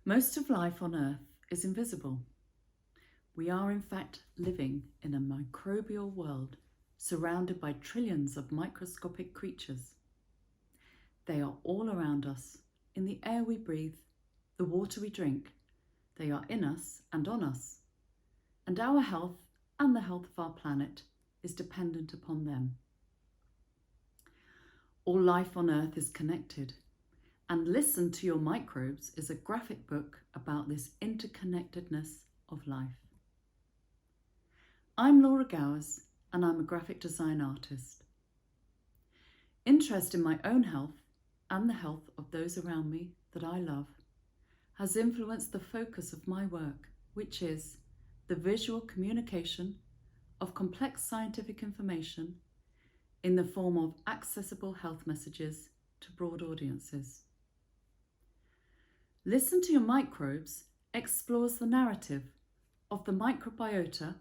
Most of life on Earth is invisible. We are in fact living in a microbial world surrounded by trillions of microscopic creatures. They are all around us, in the air we breathe, the water we drink. They are in us and on us. And our health and the health of our planet is dependent upon them. All life on Earth is connected, and Listen to Your Microbes is a graphic book about this interconnectedness of life. I'm Laura Gowers, and I'm a graphic design artist. Interest in my own health and the health of those around me that I love has influenced the focus of my work, which is the visual communication of complex scientific information in the form of accessible health messages to broad audiences. Listen to Your Microbes explores the narrative of the microbiota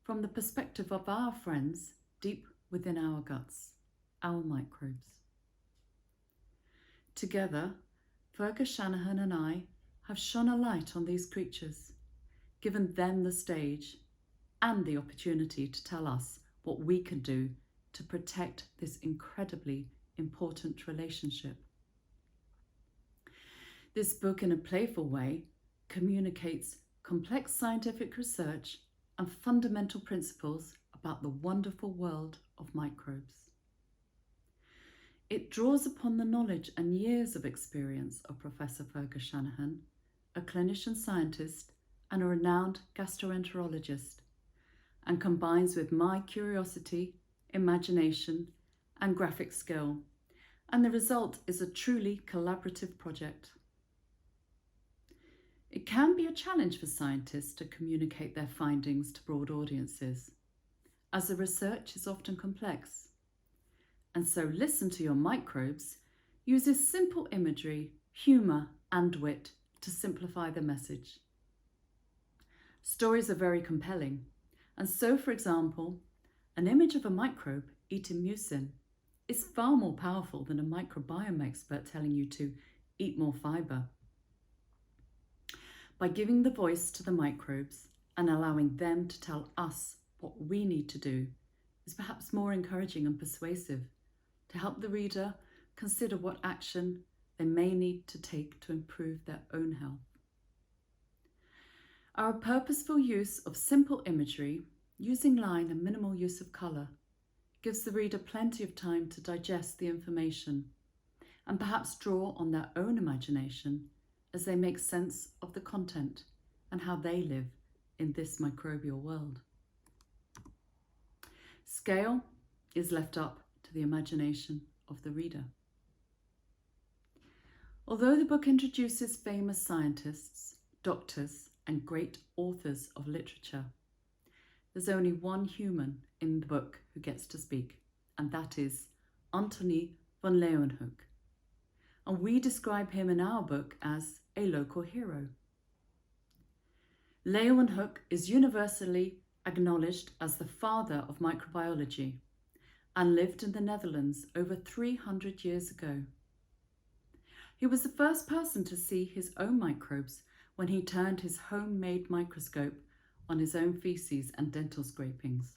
from the perspective of our friends deep within our guts, our microbes. Together, Fergus Shanahan and I have shone a light on these creatures, given them the stage and the opportunity to tell us what we can do to protect this incredibly important relationship. This book, in a playful way, communicates complex scientific research and fundamental principles about the wonderful world of microbes. It draws upon the knowledge and years of experience of Professor Fergus Shanahan, a clinician scientist and a renowned gastroenterologist, and combines with my curiosity, imagination, and graphic skill, and the result is a truly collaborative project. It can be a challenge for scientists to communicate their findings to broad audiences, as the research is often complex. And so Listen to Your Microbes uses simple imagery, humour and wit to simplify the message. Stories are very compelling, and so, for example, an image of a microbe eating mucin is far more powerful than a microbiome expert telling you to eat more fibre. By giving the voice to the microbes and allowing them to tell us what we need to do is perhaps more encouraging and persuasive to help the reader consider what action they may need to take to improve their own health. Our purposeful use of simple imagery, using line and minimal use of colour, gives the reader plenty of time to digest the information and perhaps draw on their own imagination as they make sense of the content and how they live in this microbial world. Scale is left up to the imagination of the reader. Although the book introduces famous scientists, doctors, and great authors of literature, there's only one human in the book who gets to speak, and that is Antony von Leeuwenhoek. And we describe him in our book as a local hero. Leeuwenhoek is universally acknowledged as the father of microbiology and lived in the Netherlands over 300 years ago. He was the first person to see his own microbes when he turned his homemade microscope on his own feces and dental scrapings.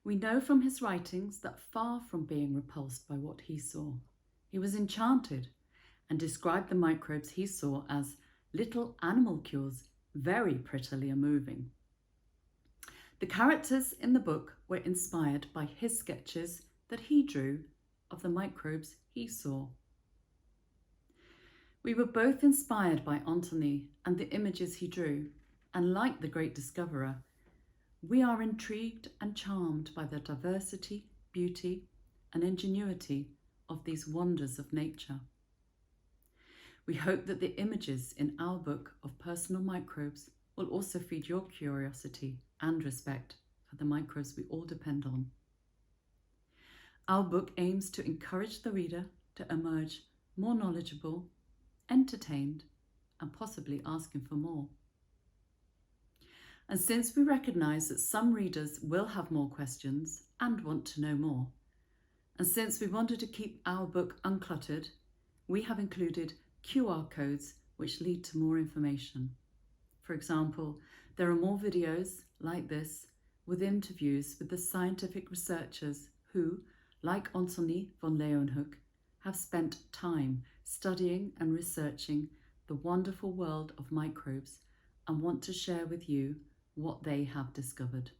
We know from his writings that far from being repulsed by what he saw, he was enchanted and described the microbes he saw as little animalcules, very prettily moving. The characters in the book were inspired by his sketches that he drew of the microbes he saw. We were both inspired by Antony and the images he drew, and like the great discoverer, we are intrigued and charmed by the diversity, beauty, and ingenuity of these wonders of nature. We hope that the images in our book of personal microbes will also feed your curiosity and respect for the microbes we all depend on. Our book aims to encourage the reader to emerge more knowledgeable, entertained, and possibly asking for more. And since we recognise that some readers will have more questions and want to know more, and since we wanted to keep our book uncluttered, we have included QR codes which lead to more information. For example, there are more videos like this with interviews with the scientific researchers who, like Anthony von Leeuwenhoek, have spent time studying and researching the wonderful world of microbes and want to share with you what they have discovered.